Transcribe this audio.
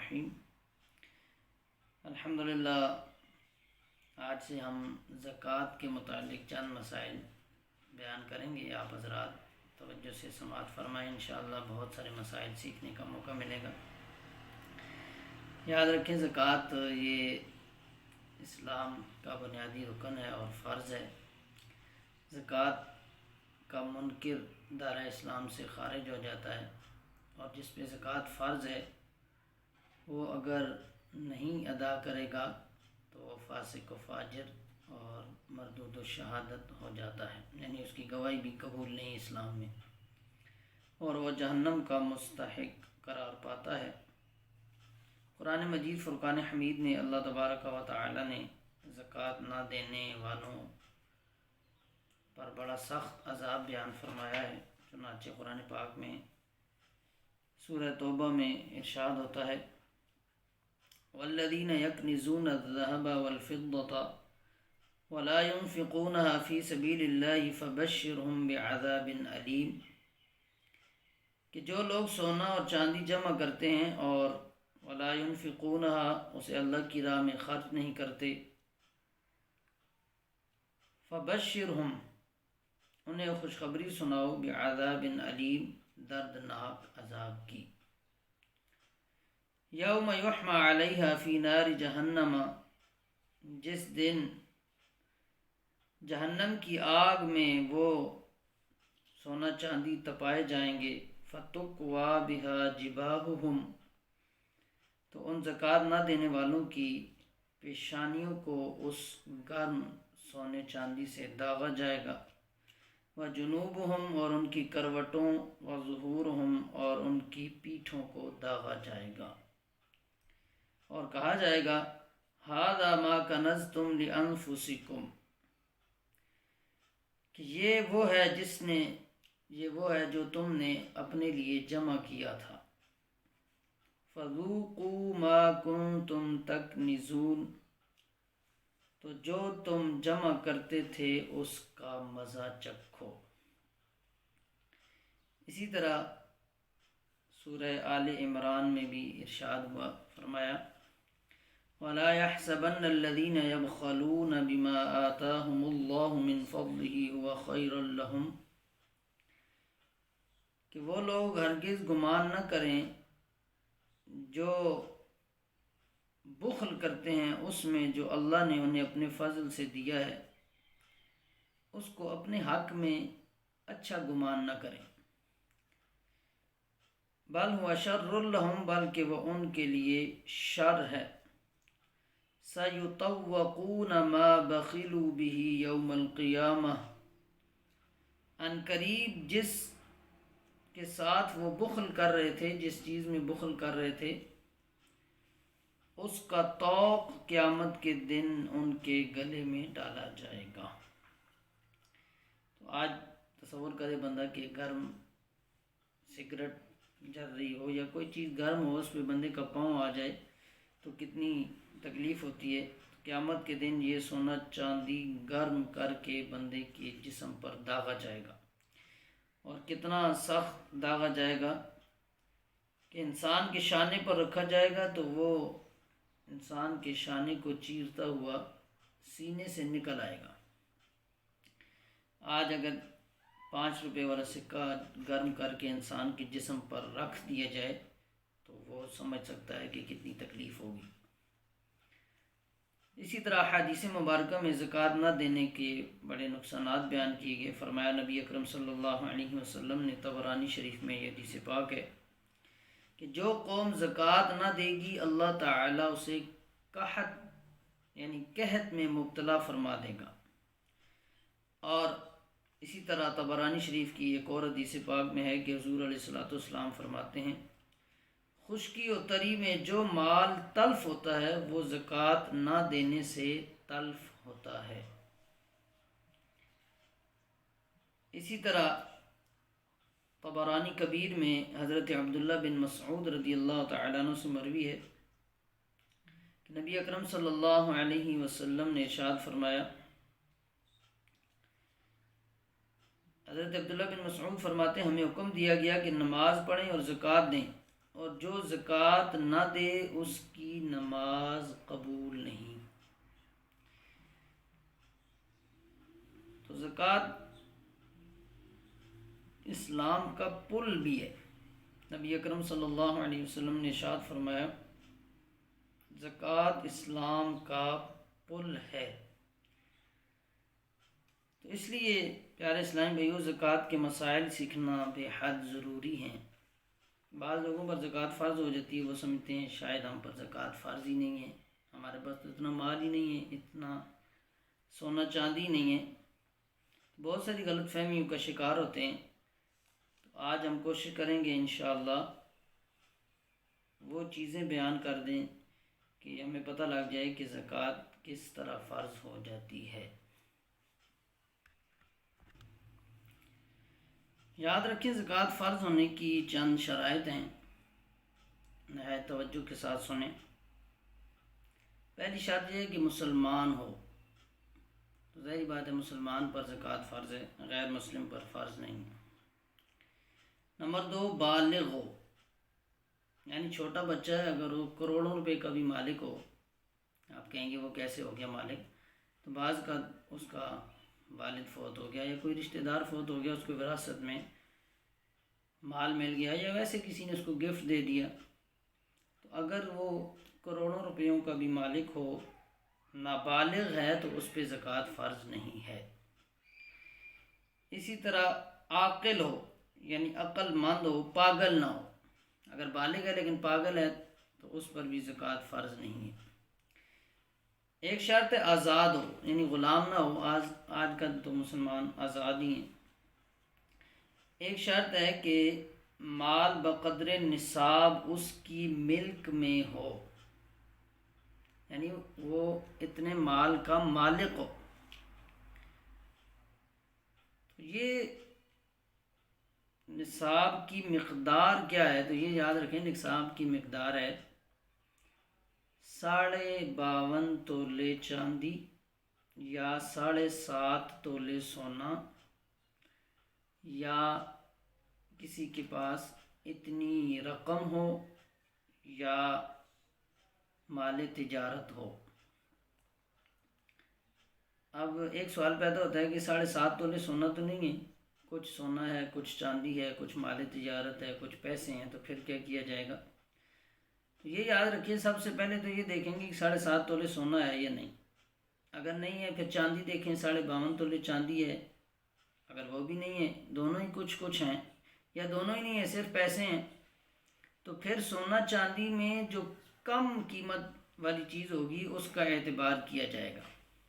الرحیم۔ الحمدللہ، آج سے ہم زکوٰۃ کے متعلق چند مسائل بیان کریں گے۔ آپ حضرات توجہ سے سماعت فرمائیں، انشاءاللہ بہت سارے مسائل سیکھنے کا موقع ملے گا۔ یاد رکھیں، زکوٰۃ یہ اسلام کا بنیادی رکن ہے اور فرض ہے۔ زکوٰۃ کا منکر دائرہ اسلام سے خارج ہو جاتا ہے، اور جس پہ زکوٰۃ فرض ہے وہ اگر نہیں ادا کرے گا تو وہ فاسق و فاجر اور مردود الشہادت ہو جاتا ہے، یعنی اس کی گواہی بھی قبول نہیں اسلام میں، اور وہ جہنم کا مستحق قرار پاتا ہے۔ قرآن مجید فرقان حمید میں اللہ تبارک و تعالی نے زکوٰۃ نہ دینے والوں پر بڑا سخت عذاب بیان فرمایا ہے۔ چنانچہ قرآن پاک میں سورہ توبہ میں ارشاد ہوتا ہے، والذین یکنزون الذہب والفضة ولا ينفقونها في سبیل اللہ فبشرهم بعذاب علیم، کہ جو لوگ سونا اور چاندی جمع کرتے ہیں اور ولا ينفقونها اسے اللہ کی راہ میں خرچ نہیں کرتے، فبشرهم انہیں خوشخبری سناؤ بعذاب علیم دردناک عذاب کی۔ یوم یحمى علیہا فی نار جہنم، جس دن جہنم کی آگ میں وہ سونا چاندی تپائے جائیں گے، فتقویٰ بہا جباہہم، تو ان زکوٰۃ نہ دینے والوں کی پیشانیوں کو اس گرم سونے چاندی سے داغا جائے گا، وجنوبہم اور ان کی کروٹوں، وظہورہم اور ان کی پیٹھوں کو داغا جائے گا، اور کہا جائے گا ھذا ما کنزتم لانفسکم، کہ یہ وہ ہے جو تم نے اپنے لیے جمع کیا تھا، فذوقوا ما کنتم تکنزون، تو جو تم جمع کرتے تھے اس کا مزہ چکھو۔ اسی طرح سورہ آل عمران میں بھی ارشاد ہوا، فرمایا وَلَا يَحْسَبَنَّ الَّذِينَ يَبْخَلُونَ بِمَا آتَاهُمُ اللَّهُ مِنْ فَضْلِهِ هُوَ خَيْرٌ لَهُمْ، کہ وہ لوگ ہرگز گمان نہ کریں جو بخل کرتے ہیں اس میں جو اللہ نے انہیں اپنے فضل سے دیا ہے، اس کو اپنے حق میں اچھا گمان نہ کریں، بل ہوا شر لہم، بلکہ وہ ان کے لیے شر ہے، سیطوقون ما بخلوا به یوم القیامہ، ان قریب جس کے ساتھ وہ بخل کر رہے تھے، جس چیز میں بخل کر رہے تھے، اس کا طوق قیامت کے دن ان کے گلے میں ڈالا جائے گا۔ تو آج تصور کرے بندہ کہ گرم سگریٹ جل رہی ہو یا کوئی چیز گرم ہو، اس پہ بندے کا پاؤں آ جائے تو کتنی تکلیف ہوتی ہے۔ قیامت کے دن یہ سونا چاندی گرم کر کے بندے کے جسم پر داغا جائے گا، اور کتنا سخت داغا جائے گا کہ انسان کے شانے پر رکھا جائے گا تو وہ انسان کے شانے کو چیرتا ہوا سینے سے نکل آئے گا۔ آج اگر 5 روپے والا سکہ گرم کر کے انسان کے جسم پر رکھ دیا جائے تو وہ سمجھ سکتا ہے کہ کتنی تکلیف ہوگی۔ اسی طرح حدیث مبارکہ میں زکوٰۃ نہ دینے کے بڑے نقصانات بیان کیے گئے۔ فرمایا نبی اکرم صلی اللہ علیہ وسلم نے، طبرانی شریف میں یہ حدیث پاک ہے، کہ جو قوم زکوٰۃ نہ دے گی اللہ تعالیٰ اسے قحط یعنی قحط میں مبتلا فرما دے گا۔ اور اسی طرح طبرانی شریف کی ایک اور حدیث پاک میں ہے کہ حضور علیہ الصلوۃ والسلام فرماتے ہیں، خشکی و تری میں جو مال تلف ہوتا ہے وہ زکوٰۃ نہ دینے سے تلف ہوتا ہے۔ اسی طرح طبرانی کبیر میں حضرت عبداللہ بن مسعود رضی اللہ تعالیٰ عنہ سے مروی ہے کہ نبی اکرم صلی اللہ علیہ وسلم نے ارشاد فرمایا، حضرت عبداللہ بن مسعود فرماتے ہیں ہمیں حکم دیا گیا کہ نماز پڑھیں اور زکوٰۃ دیں، اور جو زکوٰۃ نہ دے اس کی نماز قبول نہیں۔ تو زکوٰۃ اسلام کا پل بھی ہے۔ نبی اکرم صلی اللہ علیہ وسلم نے ارشاد فرمایا زکوٰۃ اسلام کا پل ہے۔ تو اس لیے پیارے اسلامی بھائیو، زکوٰۃ کے مسائل سیکھنا بے حد ضروری ہیں۔ بعض لوگوں پر زکوٰۃ فرض ہو جاتی ہے، وہ سمجھتے ہیں شاید ہم پر زکوٰۃ فرض ہی نہیں ہے، ہمارے پاس تو اتنا مال ہی نہیں ہے، اتنا سونا چاندی نہیں ہے، بہت ساری غلط فہمیوں کا شکار ہوتے ہیں۔ تو آج ہم کوشش کریں گے انشاءاللہ وہ چیزیں بیان کر دیں کہ ہمیں پتہ لگ جائے کہ زکوٰۃ کس طرح فرض ہو جاتی ہے۔ یاد رکھیں زکوٰۃ فرض ہونے کی چند شرائط ہیں، نہایت توجہ کے ساتھ سنیں۔ پہلی شرط یہ ہے کہ مسلمان ہو۔ تو ظاہری بات ہے مسلمان پر زکوٰۃ فرض ہے، غیر مسلم پر فرض نہیں ہے۔ نمبر 2، بالغ ہو، یعنی چھوٹا بچہ ہے، اگر وہ کروڑوں روپے کا بھی مالک ہو، آپ کہیں گے وہ کیسے ہو گیا مالک؟ تو بعض کا اس کا والد فوت ہو گیا یا کوئی رشتہ دار فوت ہو گیا، اس کو وراثت میں مال مل گیا یا ویسے کسی نے اس کو گفٹ دے دیا، تو اگر وہ کروڑوں روپیوں کا بھی مالک ہو، نابالغ ہے، تو اس پہ زکوٰۃ فرض نہیں ہے۔ اسی طرح عاقل ہو، یعنی عقل مند ہو، پاگل نہ ہو۔ اگر بالغ ہے لیکن پاگل ہے تو اس پر بھی زکوٰۃ فرض نہیں ہے۔ ایک شرط ہے آزاد ہو، یعنی غلام نہ ہو، آج کل تو مسلمان آزاد ہی ہیں۔ ایک شرط ہے کہ مال بقدر نصاب اس کی ملک میں ہو، یعنی وہ اتنے مال کا مالک ہو۔ تو یہ نصاب کی مقدار کیا ہے؟ تو یہ یاد رکھیں نصاب کی مقدار ہے 52.5 تولے چاندی یا 7.5 تولے سونا، یا کسی کے پاس اتنی رقم ہو یا مال تجارت ہو۔ اب ایک سوال پیدا ہوتا ہے کہ 7.5 تولے سونا تو نہیں ہے، کچھ سونا ہے، کچھ چاندی ہے، کچھ مال تجارت ہے، کچھ پیسے ہیں، تو پھر کیا کیا جائے گا؟ تو یہ یاد رکھیے، سب سے پہلے تو یہ دیکھیں گے کہ 7.5 تولے سونا ہے یا نہیں۔ اگر نہیں ہے پھر چاندی دیکھیں، 52.5 تولے چاندی ہے، اگر وہ بھی نہیں ہے، دونوں ہی کچھ کچھ ہیں، یا دونوں ہی نہیں ہے صرف پیسے ہیں، تو پھر سونا چاندی میں جو کم قیمت والی چیز ہوگی اس کا اعتبار کیا جائے گا۔